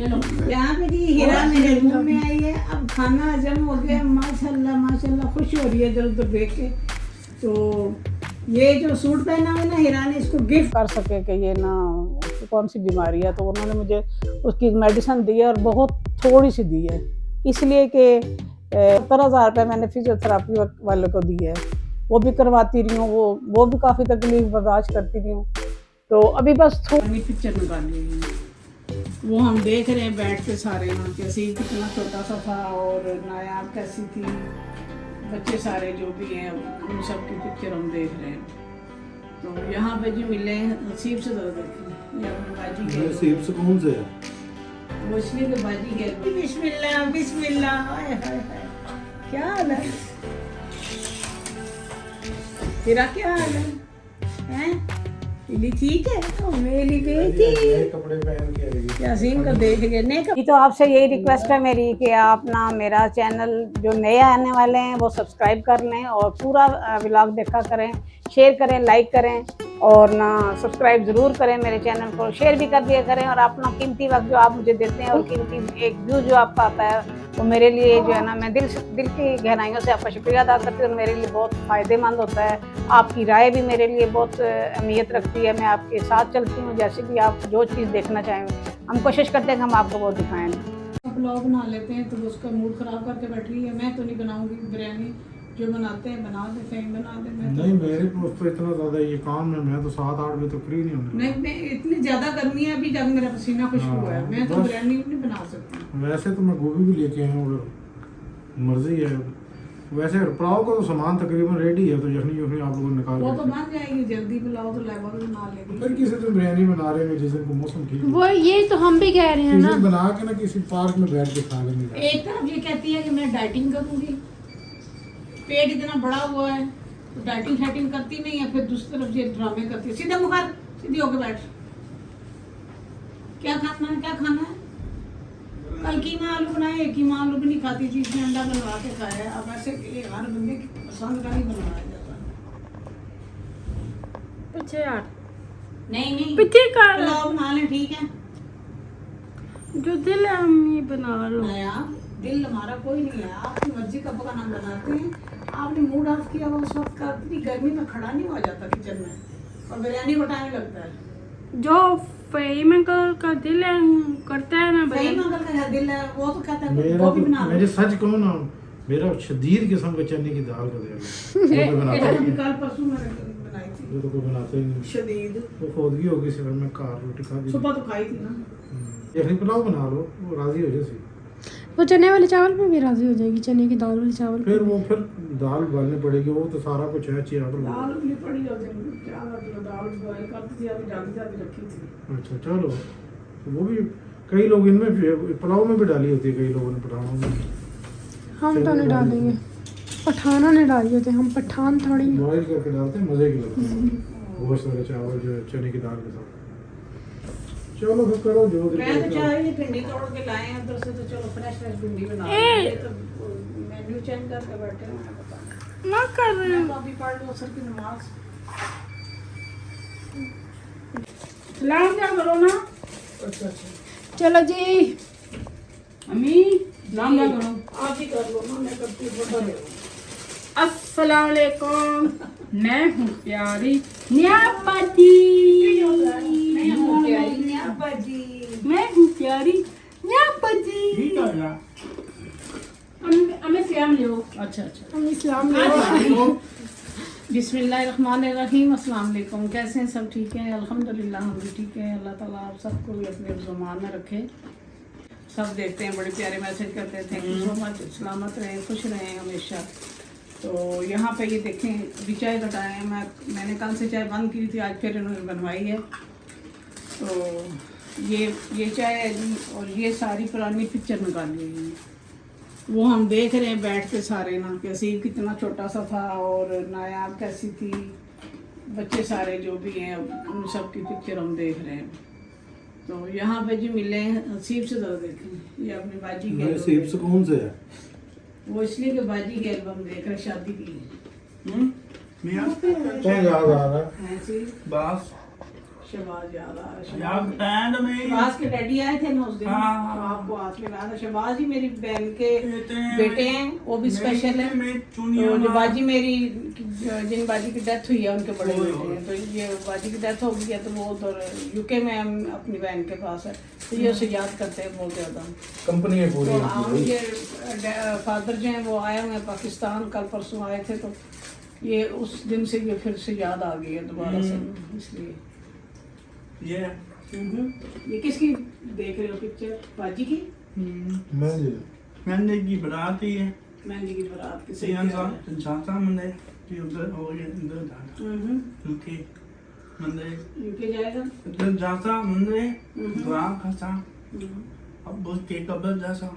चलो यहाँ पे जी हीरा मेरे मुंह में आई है। अब खाना हजम हो गया, माशाल्लाह माशाल्लाह, खुश हो रही है इधर उधर देख के। तो ये जो सूट पहना है ना हीरा ने, इसको गिफ्ट कर सके कि ये ना उसको कौन सी बीमारी है, तो उन्होंने मुझे उसकी मेडिसिन दी है और बहुत थोड़ी सी दी है, इसलिए कि 70,000 रुपये मैंने फिजियोथेरापी वाले को दी है, वो भी करवाती रही हूँ, वो भी काफ़ी तकलीफ बर्दाश्त करती रही हूँ। तो अभी बस थोड़ी पिक्चर निकाली हुई है, वो हम देख रहे हैं बैठ के सारे यहाँ, कैसे कितना छोटा सा था और नायाब कैसी थी, बच्चे सारे जो भी हैं उन सब की पिक्चर हम देख रहे हैं। तो यहाँ पे जो मिले हैं नसीब से ज़रा देखें, या अपनी बाजी के नसीब से कौन से है वो, इसलिए कि बाजी के बिस्मिल्लाह बिस्मिल्लाह, हाय हाय हाय, क्या हाल है तेरा, क्या हाल है हैं? ठीक है तो मेरी बेटी कपड़े पहन के आएगी। यासीन को देख गए। तो आपसे यही रिक्वेस्ट है मेरी कि आप ना मेरा चैनल जो नए आने वाले हैं वो सब्सक्राइब कर लें और पूरा व्लॉग देखा करें, शेयर करें, लाइक करें और ना सब्सक्राइब ज़रूर करें मेरे चैनल को, शेयर भी कर दिया करें। और अपना कीमती वक्त जो आप मुझे देते हैं और कीमती एक व्यू जो आपका आता है, वो मेरे लिए जो है ना, मैं दिल की गहराइयों से आपका शुक्रिया अदा करती हूँ और मेरे लिए बहुत फ़ायदेमंद होता है। आपकी राय भी मेरे लिए बहुत अहमियत रखती है, मैं आपके साथ चलती हूँ, जैसे भी आप जो चीज़ देखना चाहें हम कोशिश करते हैं कि हम आपको वो दिखाएँ। ब्लॉग बना लेते हैं तो उसका मूड ख़राब करके बैठी है। मैं तो नहीं बनाऊँगी बिरयानी, जो बनाते हैं बना दे, फेम बना दे। मैं नहीं मेरे पास तो इतना ज़्यादा ये काम है, मैं तो 7-8 बजे तो फ्री नहीं होने। नहीं, इतनी ज़्यादा गर्मी है अभी, जब मेरा पसीना खुशबू हुआ है, मैं तो बिरयानी नहीं बना सकती। वैसे तो मैं गोभी भी लेके आया हूँ, अगर मर्जी है। वैसे पुलाव का तो सामान तकरीबन रेडी है, तो यखनी यखनी आप लोगों ने निकाल वो तो बन जाएगी जल्दी, पुलाव तो लेबर बना लेगी। फिर किसी दिन बिरयानी बना रहे हैं जिस दिन को मौसम ठीक है, वो ये तो हम भी कह रहे हैं ना, बना के ना किसी पार्क में बैठ के खा लेंगे। एक तरफ ये कहती है कि मैं डाइटिंग करूंगी, पेट इतना बड़ा हुआ है तो डाइटिंग शाइटिंग करती नहीं है, फिर दूसरी तरफ ये ड्रामे करती है। सीधा मुखार, सीधी होके बैठ, क्या खाना है, क्या खाना है? कल कीमा आलू बनाए, कीमा आलू भी नहीं खाती थी, इसने अंडा बनवा के खाया। अब ऐसे हर बंदे की पसंद का नहीं बनवाया जाता। पीछे यार, नहीं पीछे कर पुलाव बना लें, ठीक है, जो दिल है हम ये बना लो। नया दिल हमारा कोई नहीं है, आपकी मर्जी का पकाना बनाते हैं। आपने मूड ऑफ किया हुआ उस वक्त का, इतनी गर्मी में खड़ा नहीं हुआ जाता किचन में, और बिरयानी को टाइम लगता है। जो फहीम अंकल का दिल है करता है ना सही भाई, मगर का दिल है, वो तो कहता है मेरा वो भी तो बना मैं लो। सच कहूँ ना, मेरा शदीद किस्म का चने की दाल का दिल है, वो तो बनाता ही नहीं, कल परसों मैंने बनाई थी वो तो कोई बनाता ही नहीं। शदीद, वो फौदगी हो गई, सिर्फ मैं कार रोटी खा दी। सुबह तो खाई थी ना। यखनी पुलाव बना लो, वो राजी हो जाए। वो चने वाले चावल पे भी राजी हो जाएगी, चने की दाल वाले चावल पे। फिर दाल उबालनी पड़ेगी, वो तो सारा कुछ है चाहिए। दाल भी पड़ी होती है, क्या मतलब दाल बॉयल करती थी, अभी जाती रखी थी। अच्छा चलो, तो वो भी कई लोग इनमें पुलाव में भी डाली होती है, कई लोगों ने पठानों में। हम तो नहीं डालेंगे, पठाना नहीं डाली होते, हम पठान थोड़ी। बॉयल करके डालते हैं, मज़े के लगते हैं गोश्त वाले चावल जो है चने की दाल के साथ। चलो फिर करो जो मैं तो चाह रही थी भिंडी तोड़ के लाए हैं उधर से, तो चलो फ्रेश भिंडी बना लेंगे। ये तो मेन्यू चेंज करके बैठे हैं, मैं पता ना कर रहे मैं तो अभी पढ़ लो असर की नमाज। सलाम क्या करो ना। अच्छा चलो जी, अम्मी सलाम क्या करो, आप ही कर लो ना, मैं करती हूँ। अस्सलाम वालेकुम, मैं हूँ प्यारी न्यापाजी, मैं हूँ प्यारी न्यापाजी। हमें इस्लाम ले, अच्छा हम इस्लाम ले। बिस्मिल्लाहिर्रहमानिर्रहीम, अस्सलाम वालेकुम। कैसे हैं सब? ठीक हैं अल्हम्दुलिल्लाह, हम भी ठीक हैं। अल्लाह ताला आप सबको भी अपने ज़ुबान में रखे। सब देखते हैं, बड़े प्यारे मैसेज करते थे, सो मच, सलामत रहें, खुश रहें हमेशा। तो यहाँ पे ये देखें, अभी चाय घटाए हैं, मैंने कल से चाय बंद की थी, आज फिर इन्होंने बनवाई है। तो ये चाय है जी, और ये सारी पुरानी पिक्चर निकाली हुई है, वो हम देख रहे हैं बैठ के सारे ना, कि असीब कितना छोटा सा था और नायाब कैसी थी, बच्चे सारे जो भी हैं उन सब की पिक्चर हम देख रहे हैं। तो यहाँ पे जो मिले हैं नसीब से ज़रा देखें, ये अपनी बाजी के नसीब से कौन से है? वो इसलिए कि बाजी के एल्बम देख रहे, शादी की क्या याद आ रहा है? ऐसी बस शहबाज याद आ रहा है। यार बताया तो मेरी शहबाज के डैडी आए थे ना उस दिन, हाँ। तो आपको हाथ मिलाया था। शहबाज ही मेरी बहन के इतने बेटे हैं, वो भी स्पेशल है। तो जो बाजी मेरी, जिन बाजी की डेथ हुई है उनके बड़े बेटे हैं, तो ये बाजी की डेथ हो गई है, तो वो उधर यूके में हम अपनी बहन के पास है, तो ये उसे याद करते हैं बहुत ज़्यादा। कंपनी है पूरी तो इनकी भाई। ये फादर जो हैं वो आए हुए हैं पाकिस्तान, कल परसों आए थे, तो ये उस दिन से ये फिर से याद आ गई है दोबारा से, इसलिए। ये ये किसकी देख रहे हो पिक्चर? बाजी की? मैं जी मैंने की बारात ही है मेहंदी की बारात की। सियान साहब जाता मंदे कि उधर हो गया इधर जाना यूके मंदे यूके जाएगा। इधर जाता मंदे दुआ खाता अब बहुत के कब्र जैसा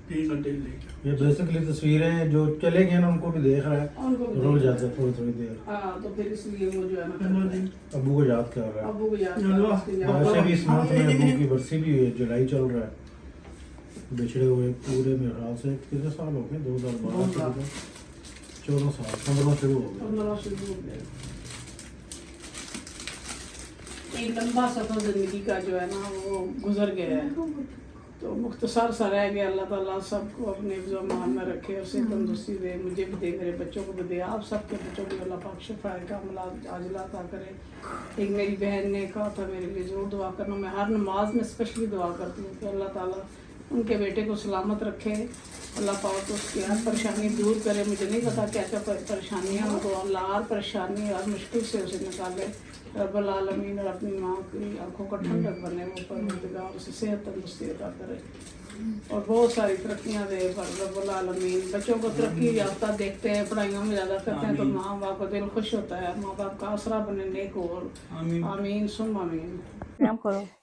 3 घंटे लेके ये बेसिकली तस्वीरें जो चले गए ना उनको भी देख रहा है, उनको भी रोज देख जाता है थोड़ी थोड़ी देर। हाँ, तो फिर इसलिए वो जो है ना चलो जी अबू को याद कर रहा है। अबू को याद चलो। करो, उसको याद वैसे करो। भी इस मंथ में अबू की बरसी भी हुई है, जुलाई चल रहा है। बिछड़े हुए पूरे मेरे ख्याल से कितने साल हो गए? 2012 से लेकर 14 साल, 15 शुरू हो गए। 15 शुरू हो गया। एक लंबा सफर जिंदगी का जो है ना वो गुजर गया है, तो मुख्तसर सा रह गया। अल्लाह ताला सबको अपने मान में रखे और से तंदुरुस्ती दे, मुझे भी दे, मेरे बच्चों को भी दे, आप सबके बच्चों को अल्लाह पाक शिफाए कामिला आजिला अता करे। एक मेरी बहन ने कहा था मेरे लिए ज़रूर दुआ करना, मैं हर नमाज में स्पेशली दुआ करती हूँ कि अल्लाह ताला उनके बेटे को सलामत रखे, अल्लाह पाक उसकी हर परेशानी दूर करे। मुझे नहीं पता क्या क्या परेशानियाँ उनको, अल्लाह हर परेशानी हर मुश्किल से उसे निकाले रब्बुल आलमीन, और अपनी माँ की आंखों का ठंडक बने वो, परवरदिगार उसे सेहत तंदुरुस्ती अता करे और बहुत सारी तरक्कियाँ दे रब्बुल आलमीन। बच्चों को तरक्की याफ्ता देखते हैं, पढ़ाइयों में ज़्यादा करते हैं, तो माँ बाप का दिल खुश होता है, माँ बाप का आसरा बने नेक हो। आमीन सुम आमीन।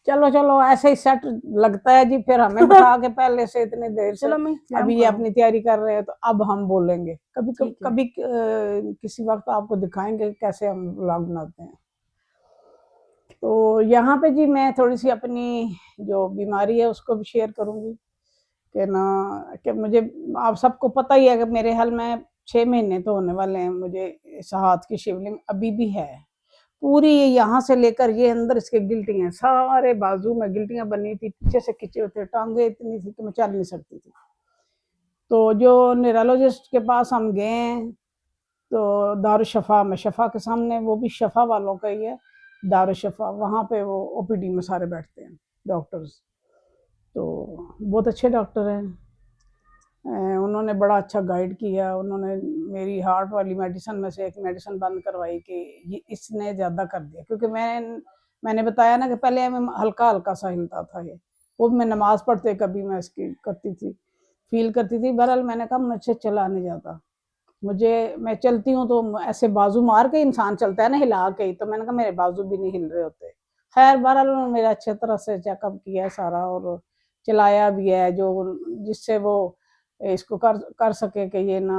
चलो चलो ऐसे ही सेट लगता है जी, फिर हमें बिठा के पहले से इतनी देर से अभी ये अपनी तैयारी कर रहे हैं, तो अब हम बोलेंगे कभी कभी किसी वक्त आपको दिखाएंगे कैसे हम व्लॉग बनाते हैं। तो यहाँ पे जी मैं थोड़ी सी अपनी जो बीमारी है उसको भी शेयर करूँगी कि ना, कि मुझे आप सबको पता ही है कि मेरे हाल में 6 महीने तो होने वाले हैं, मुझे इस हाथ की शिवलिंग अभी भी है पूरी, यहाँ से लेकर ये अंदर इसके गिल्टियाँ, सारे बाजू में गिल्टियाँ बनी थी, पीछे से खिंचे हुए थे, टांगे इतनी थी कि मैं चल नहीं सकती थी। तो जो न्यूरोलॉजिस्ट के पास हम गए हैं, तो दारुशफ़ा में, शफ़ा के सामने, वो भी शफ़ा वालों का ही है दारुशफ़ा, वहाँ पे वो ओपीडी में सारे बैठते हैं डॉक्टर्स, तो बहुत अच्छे डॉक्टर हैं। उन्होंने बड़ा अच्छा गाइड किया। उन्होंने मेरी हार्ट वाली मेडिसिन में से एक मेडिसिन बंद करवाई कि ये इसने ज़्यादा कर दिया, क्योंकि मैंने बताया ना कि पहले मैं हल्का हल्का सा हिलता था, ये वो मैं नमाज़ पढ़ते कभी मैं इसकी करती थी, फील करती थी। बहरहाल मैंने कहा मुझसे चला नहीं जाता, मैं चलती हूँ तो ऐसे बाजू मार के इंसान चलता है ना, हिला के ही, तो मैंने कहा मेरे बाजू भी नहीं हिल रहे होते। खैर बहरहाल उन्होंने मेरा अच्छे तरह से चेकअप किया है सारा, और चलाया भी है जो जिससे वो इसको कर सके कि ये ना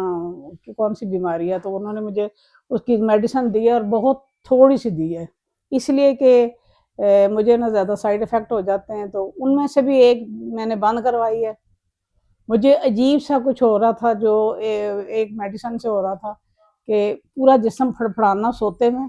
कि कौन सी बीमारी है। तो उन्होंने मुझे उसकी मेडिसिन दी है, और बहुत थोड़ी सी दी है, इसलिए कि मुझे ना ज़्यादा साइड इफ़ेक्ट हो जाते हैं। तो उनमें से भी एक मैंने बंद करवाई है। मुझे अजीब सा कुछ हो रहा था, जो एक मेडिसिन से हो रहा था कि पूरा जिस्म फड़फड़ाना सोते में,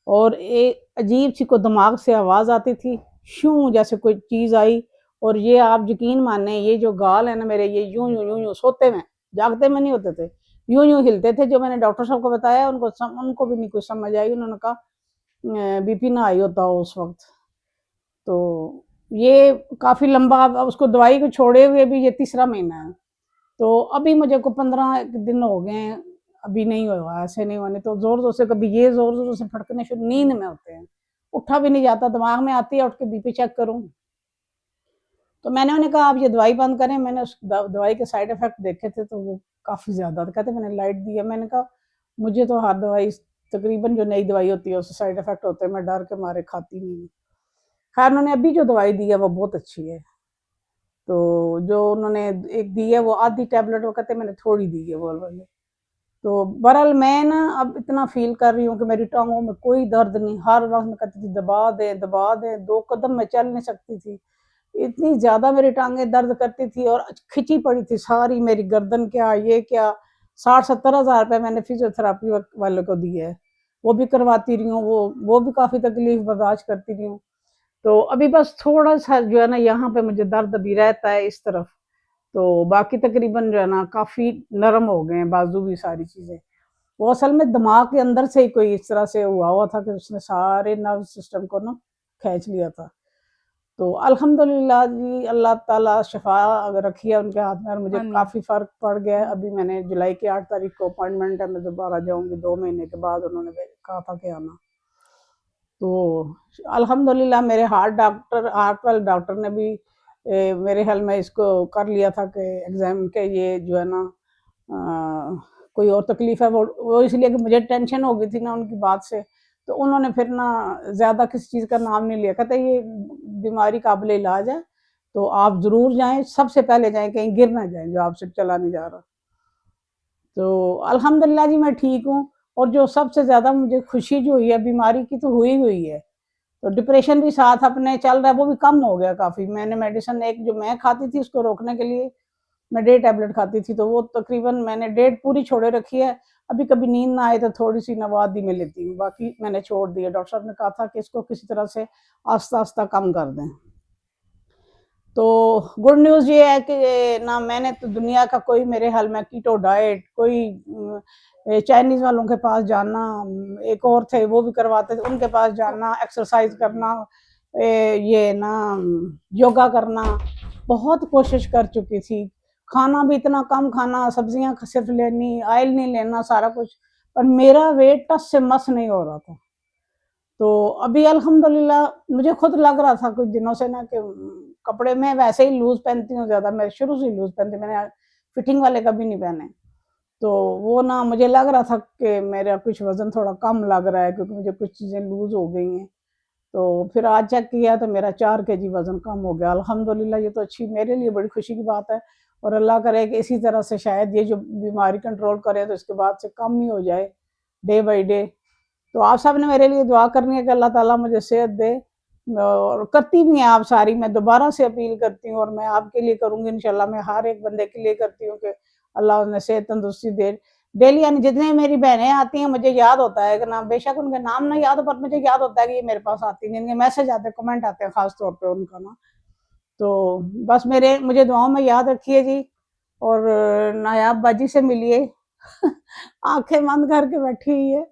और एक अजीब सी को दिमाग से आवाज़ आती थी, शूं जैसे कोई चीज़ आई, और ये आप यकीन माने ये जो गाल है ना मेरे, ये यूं यूं यूं यूं सोते में, जागते में नहीं होते थे, यूं यूं हिलते थे। जो मैंने डॉक्टर साहब को बताया उनको भी नहीं कुछ समझ आई। उन्होंने कहा बीपी ना आई होता हो उस वक्त। तो ये काफ़ी लंबा, अब उसको दवाई को छोड़े हुए भी ये 3रा महीना है, तो अभी मुझे को 15 दिन हो गए हैं, अभी नहीं हुआ, ऐसे नहीं हुआ। नहीं तो ज़ोर ज़ोर से कभी ये ज़ोर ज़ोर से फड़कने शुरू, नींद में होते हैं, उठा भी नहीं जाता, दिमाग में आती है उठ के बीपी चेक करूं। तो मैंने उन्हें कहा आप ये दवाई बंद करें। मैंने उस दवाई के साइड इफ़ेक्ट देखे थे तो वो काफ़ी ज़्यादा, तो कहते मैंने लाइट दी है। मैंने कहा मुझे तो हर दवाई तकरीबन जो नई दवाई होती है उससे साइड इफ़ेक्ट होते हैं, मैं डर के मारे खाती नहीं। खैर उन्होंने अभी जो दवाई दी है वो बहुत अच्छी है। तो जो उन्होंने एक दी है वो आधी टैबलेट, वो कहते मैंने थोड़ी दी है वो वाली। तो बहरहाल मैं ना अब इतना फील कर रही हूँ कि मेरी टांगों में कोई दर्द नहीं। हर वक्त मैं कहती थी दबा दे, 2 कदम मैं चल नहीं सकती थी, इतनी ज़्यादा मेरी टांगें दर्द करती थी, और खिंची पड़ी थी सारी मेरी गर्दन, क्या ये क्या 60-70 हज़ार रुपये मैंने फिजियोथेरापी वाले को दिए है। वो भी करवाती रही हूँ, वो भी काफ़ी तकलीफ बर्दाश्त करती रही हूँ। तो अभी बस थोड़ा सा जो है ना यहाँ पे मुझे दर्द भी रहता है इस तरफ, तो बाकी तकरीबन जो है ना काफ़ी नरम हो गए हैं बाजू भी सारी चीज़ें। वो असल में दिमाग के अंदर से ही कोई इस तरह से हुआ था कि उसने सारे नर्व सिस्टम को ना खींच लिया था। तो अल्हम्दुलिल्लाह जी, अल्लाह ताला शिफा अगर रखी है उनके हाथ में, और मुझे आमीन। काफ़ी फ़र्क पड़ गया है। अभी मैंने जुलाई की 8 तारीख को अपॉइंटमेंट है, मैं दोबारा जाऊँगी 2 महीने के बाद, उन्होंने कहा था कि आना। तो अल्हम्दुलिल्लाह मेरे हार्ट वाले डॉक्टर ने भी मेरे ख्याल में इसको कर लिया था कि एग्ज़ाम के ये जो है ना कोई और तकलीफ़ है, वो इसलिए कि मुझे टेंशन हो गई थी ना उनकी बात से, तो उन्होंने फिर ना ज़्यादा किसी चीज़ का नाम नहीं लिया। कहते ये बीमारी काबिल इलाज है, तो आप ज़रूर जाएँ, सबसे पहले जाएँ, कहीं गिर ना जाएँ जो आपसे चला नहीं जा रहा। तो अल्हम्दुलिल्लाह जी मैं ठीक हूँ, और जो सबसे ज़्यादा मुझे खुशी जो हुई है बीमारी की, तो हुई है। तो डिप्रेशन भी साथ अपने चल रहा है, वो भी कम हो गया काफ़ी। मैंने मेडिसिन एक जो मैं खाती थी उसको रोकने के लिए मैं 1.5 टैबलेट खाती थी, तो वो तकरीबन मैंने 1.5 पूरी छोड़े रखी है। अभी कभी नींद ना आए तो थोड़ी-सी नवादी में लेती हूँ, बाकी मैंने छोड़ दी है। डॉक्टर साहब ने कहा था कि इसको किसी तरह से आहिस्ता-आहिस्ता कम कर दें। तो गुड न्यूज़ ये है कि ना मैंने तो दुनिया का कोई मेरे ख्याल में कीटो डाइट, कोई चाइनीज़ वालों के पास जाना, एक और थे वो भी करवाते थे, उनके पास जाना, एक्सरसाइज करना, ये ना योगा करना, बहुत कोशिश कर चुकी थी। खाना भी इतना कम खाना, सब्जियां सिर्फ लेनी, ऑयल नहीं लेना, सारा कुछ, पर मेरा वेट टस से मस नहीं हो रहा था। तो अभी अल्हम्दुलिल्लाह मुझे खुद लग रहा था कुछ दिनों से ना कि कपड़े मैं वैसे ही लूज़ पहनती हूँ ज़्यादा, मैं शुरू से ही लूज़ पहनती हूँ, मैंने फिटिंग वाले कभी नहीं पहने। तो वो ना मुझे लग रहा था कि मेरा कुछ वज़न थोड़ा कम लग रहा है, क्योंकि मुझे कुछ चीज़ें लूज़ हो गई हैं। तो फिर आज चेक किया तो मेरा 4 केजी वज़न कम हो गया। अल्हम्दुलिल्लाह ये तो अच्छी मेरे लिए बड़ी खुशी की बात है, और अल्लाह करे कि इसी तरह से शायद ये जो बीमारी कंट्रोल करे तो इसके बाद से कम ही हो जाए डे बाय डे। तो आप सब ने मेरे लिए दुआ करनी है कि अल्लाह ताला मुझे सेहत दे, और करती भी हैं आप सारी। मैं दोबारा से अपील करती हूँ, और मैं आपके लिए करूँगी इंशाल्लाह, मैं हर एक बंदे के लिए करती हूँ कि अल्लाह उन्हें सेहत तंदुरुस्ती दे। डेली यानी जितने मेरी बहनें आती हैं मुझे याद होता है कि ना, बेशक उनके नाम ना याद हो, पर मुझे याद होता है कि ये मेरे पास आती हैं, जिनके मैसेज आते हैं, कमेंट आते हैं ख़ास तौर पे उनका ना। तो बस मुझे दुआओं में याद रखिए जी, और नायाब बाजी से मिलिए। आंखें बंद करके बैठी हुई है।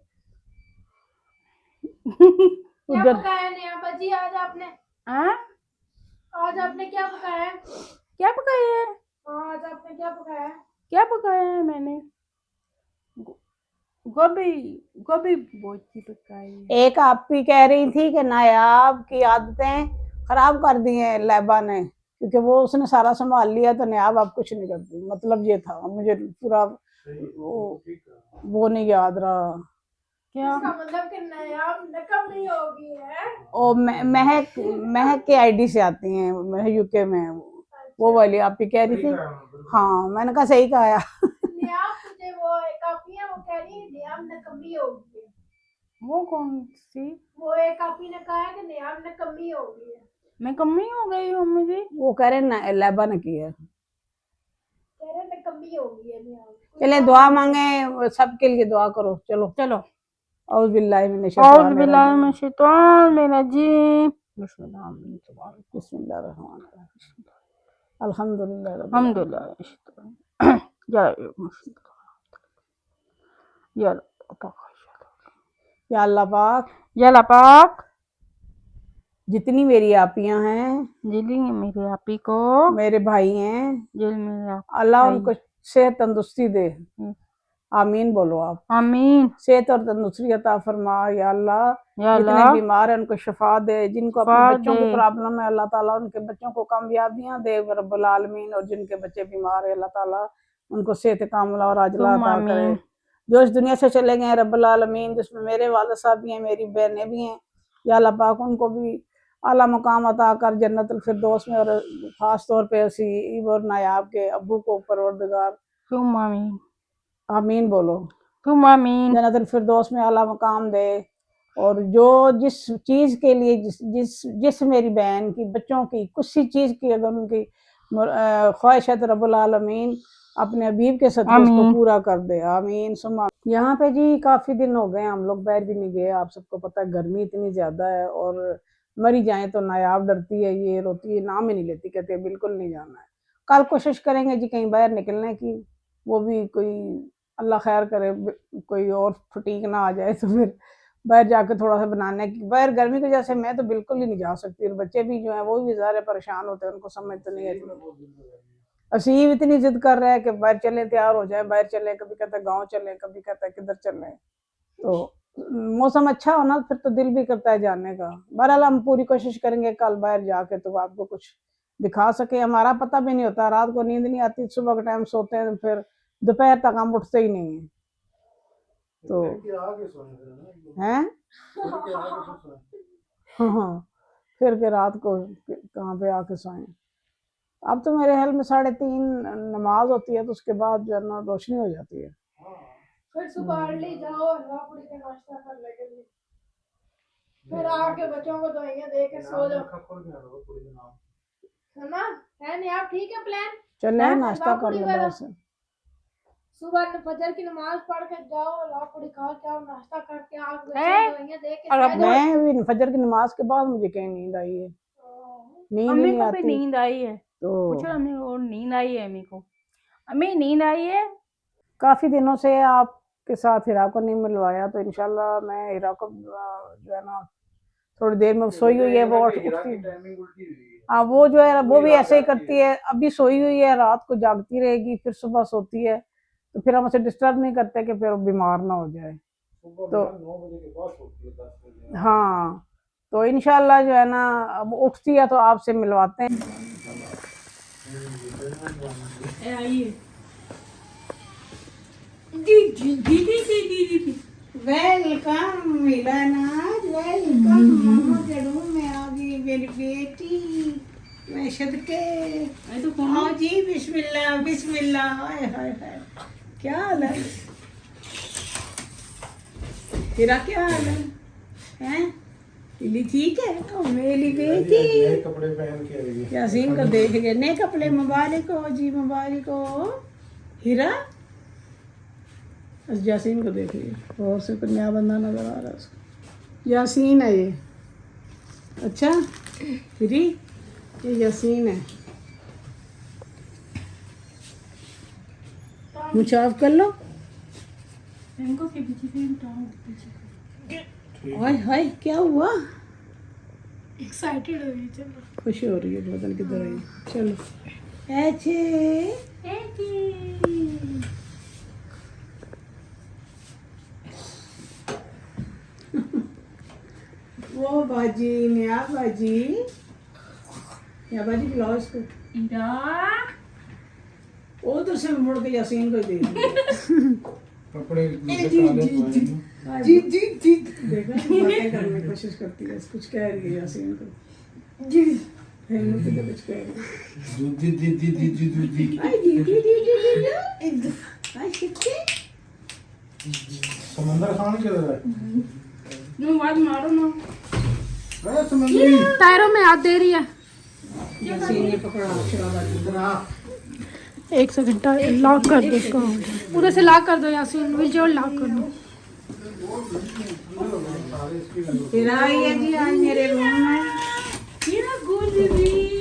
क्या उधर पकाया नेहा जी आज आपने? हाँ, आज आपने क्या पकाया है? क्या पकाया है? हाँ, आज आपने क्या पकाया है? क्या पकाया है मैंने? गोभी गोभी बोची पकाई है। एक आप भी कह रही थी कि नायाब की आदतें खराब कर दी हैं लैबा ने, क्योंकि वो उसने सारा संभाल लिया, तो नायाब अब कुछ नहीं करती, मतलब ये था। मुझे पूरा वो नहीं याद रहा। क्या इसका मतलब कि नायाब नकम्मी होगी है? ओ महक महक के आईडी से आती हैं, महक यूके में, वो वाली आप भी कह रही थी। हाँ मैंने कहा सही कहा। नायाब तुझे वो एक कापी है, वो कह रही है नायाब नकम्मी होगी। वो कौन सी? वो एक कापी ने कहा है कि नायाब नकम्मी होगी है। मैं कम्मी हो गई हूँ मुझे? वो कह रहे लैबा ने किया। कह रहे नकम्मी होगी है नायाब। चले दुआ मांगे, सबके लिए दुआ करो। चलो चलो। औज़ बिल्लाहि मिनश औज़ बिल्लाहि मिनश शैतानिर रजीम। बिस्मिल्लाहिर्रहमानिर्रहीम। अल्हम्दुलिल्लाह अल्हम्दुलिल्लाह। या अल्लाह पाक, या अल्लाह पाक, जितनी मेरी आपियां हैं, जिली मेरे आपी को, मेरे भाई हैं, जिल मेरे अल्लाह भाई। उनको सेहत तंदुरुस्ती दे। आमीन बोलो आप। आमीन। सेहत और तंदुरुस्ती अता फरमा या अल्लाह। या जितने अल्लाह बीमार हैं उनको शिफा दे, जिनको अपने शिफा बच्चों की दे। प्रॉब्लम है अल्लाह ताला उनके बच्चों को कामयाबियां दे रब्बुल आलमीन, और जिनके बच्चे बीमार है अल्लाह ताला उनको सेहत कामला और आजला तुम अता करे। आमीन। जो इस दुनिया से चले गए हैं रब्बुल आलमीन, जिसमें मेरे वालिद साहब भी हैं, मेरी बहनें भी हैं, या अल्लाह पाक उनको भी आला मुकाम अता कर जन्नतुल फिरदौस में, और ख़ास तौर पे असीब और नायाब के अब्बू को परवरदिगार तुम आमीन। आमीन बोलो। तुम आमीन। जन्नतुल फिरदौस में आला मकाम दे। और जो जिस चीज़ के लिए जिस जिस जिस मेरी बहन की बच्चों की कुछ सी चीज़ की अगर उनकी ख्वाहिश है तो रब्बुल आलमीन अपने हबीब के सदक़े उसको पूरा कर दे, आमीन सुम्मा। यहाँ पे जी काफ़ी दिन हो गए हम लोग बाहर भी नहीं गए। आप सबको पता है गर्मी इतनी ज़्यादा है, और मरी जाए तो नायाब डरती है, ये रोती है, नाम ही नहीं लेती, कहते हैं बिल्कुल नहीं जाना है। कल कोशिश करेंगे जी कहीं बाहर निकलने की, वो भी कोई अल्लाह खैर करे, कोई और फटीक ना आ जाए तो फिर बाहर जाके थोड़ा सा बनाने की। बाहर गर्मी की वजह से मैं तो बिल्कुल ही नहीं जा सकती, और बच्चे भी जो है वो भी ज़्यादा परेशान होते हैं, उनको समझ तो नहीं आती। असीब इतनी जिद कर रहा है कि बाहर चले, तैयार हो जाए, बाहर चले, कभी कहता है गाँव चले, कभी कहता है किधर चले। तो मौसम अच्छा हो ना फिर तो दिल भी करता है जाने का। बहरहाल हम पूरी कोशिश करेंगे कल बाहर जाके तो आपको कुछ दिखा सके। हमारा पता भी नहीं होता, रात को नींद नहीं आती, सुबह के टाइम सोते हैं, फिर दोपहर तक हम उठते ही नहीं हैं। तो हैं हाँ, फिर के रात को कहाँ पे आके सोएं। अब तो मेरे ख्याल में 3:30 नमाज होती है, तो उसके बाद जो है ना रोशनी हो जाती है। फिर सुबह अर्ली जाओ, हलवा पूरी का नाश्ता कर लेंगे, फिर आके बच्चों को दवाइयां दे के सो जाओ, है ना? है नहीं आप ठीक है प्लान? चले नाश्ता कर लो बस। सुबह फजर की नमाज पढ़ के जाओ, हलवा पूरी खा के आओ, नाश्ता करके आओ, दवाइयां दे के और मैं भी फजर की नमाज के बाद मुझे कहीं नींद आई है, नींद अम्मी नहीं को आती। भी नींद आई है, तो पूछो अम्मी को, नींद आई है अम्मी को, अम्मी नींद आई है। काफी दिनों से आपके साथ हिरा को नहीं मिलवाया, तो इंशाल्लाह मैं हिरा को जो है ना थोड़ी देर में सोई हुई है, वो उठती। हाँ वो जो है वो भी ऐसे ही करती है, अभी सोई हुई है, रात को जागती रहेगी, फिर सुबह सोती है, तो फिर हम उसे डिस्टर्ब नहीं करते कि फिर बीमार ना हो जाए। तो 9 बजे के बाद सोती है, 10 बजे। हाँ तो इंशाल्लाह जो है ना अब उठती है तो आपसे मिलवाते हैं। वेलकम मिलनाज, वेलकम मामा के रूम में आ गई मेरी बेटी, मैं सदके आओ जी। बिस्मिल्लाह बिस्मिल्लाह, हाय हाय हाय, क्या हाल है तेरा, क्या हाल है? हैं इली ठीक है? ओ मेरी बेटी, नए कपड़े पहन के आई है। यासीन को देख गए, नए कपड़े मुबारक हो जी, मुबारक हो। हीरा यासीन को देख लिया, और से कोई नया बंदा नजर आ रहा है उसको। यासीन है ये, अच्छा फिरी ये यासीन है। मुझाफ कर लो। इनको के पीछे से पीछे। हाय हाय क्या हुआ? एक्साइटेड हो रही, चलो खुशी हो रही है, बदन किधर है? चलो ऐसे वो बाजी, नया बाजी, नया बाजी बुलाओ इसको। उधर से मुड़ के यासीन को दे दिया। कपड़े काले जी जी जी देखा, बातें करने की कोशिश करती है, कुछ कह रही है यासीन को जी, फिर मुझे तो कुछ कह रही है। दी दी दी दी दी दी दी। आई जी जी जी जी जी आई शिक्के समंदर खान किधर है? तुम बात मारो ना, अरे समंदरी टायरों में हाथ दे रही है। यासीन ने पकड़ा शराब इधर आ। एक सेकंड लॉक कर दो इसको, उधर से लॉक कर दो यासीन, विजय लॉक कर दो। फिर आई है जी आज मेरे रूम में।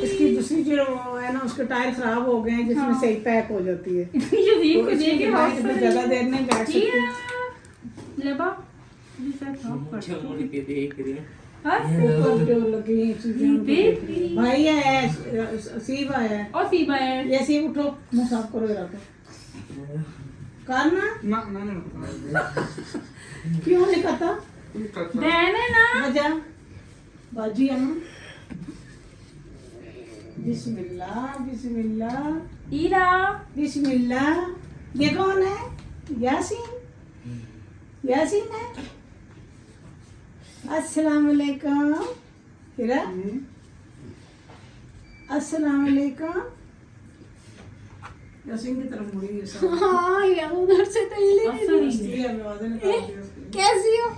इसकी दूसरी जो है ना उसके टायर खराब हो गए हैं, जिसमें सही पैक हो जाती है, तो इसकी बाइक पे ज्यादा देर नहीं बैठ सकती। लेबा ऊपर जो लगी हैं चीजें उनको देख रही है। भाई है सीब आया है, और सीबा है। ये सीब उठो, मुंह साफ करो जरा को करना ना क्यों नहीं करता? देने ना आजा बाजी है ना। बिस्मिल्लाह बिस्मिल्लाह ईरा। बिस्मिल्लाह। ये कौन है? यासीन, यासीन है। अस्सलाम वालेकुम हीरा, अस्सलाम वालेकुम। यासीन की तरफ मुड़ी है सब। हाँ यार उधर से तो हिले इसलिए हमें आवाज़ें निकाल दी उसकी। कैसी हो?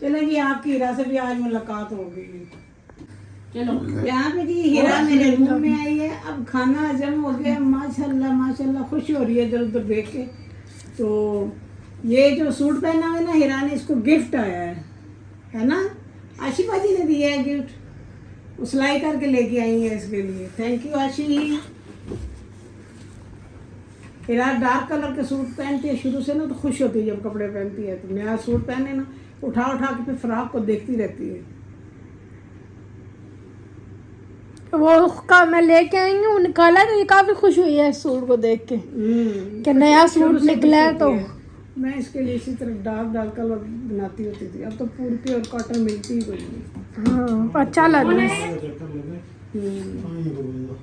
चले जी आपकी हीरा से भी आज मुलाकात हो गई। यहाँ पे जी हीरा मेरे मुंह में आई है। अब खाना हजम हो गया, माशाल्लाह माशाल्लाह, खुश हो रही है इधर उधर देख के। तो ये जो सूट पहना हुआ है ना हीरा ने, इसको गिफ्ट आया है ना, आशिफा जी ने दिया है गिफ्ट, वो सिलाई करके लेके आई है इसके लिए। थैंक यू आशी। हीरा डार्क कलर के सूट पहनती है शुरू से ना, तो खुश होती है जब कपड़े पहनती है। तो नया सूट पहने ना, उठा उठा के फिर फ्रॉक को देखती रहती है। वो का मैं लेके आई हूँ, निकाला तो ये काफी खुश हुई है इस सूट को देख के कि नया शुरू सूट से निकला है। खुश तो होती है। मैं इसके लिए इसी तरह डार्क डार्क कलर बनाती होती थी। अब तो पूरी प्योर कॉटन मिलती ही कोई नहीं। हाँ अच्छा लग रहा है। चक्कर लगे हाँ, ये तो बोल दो।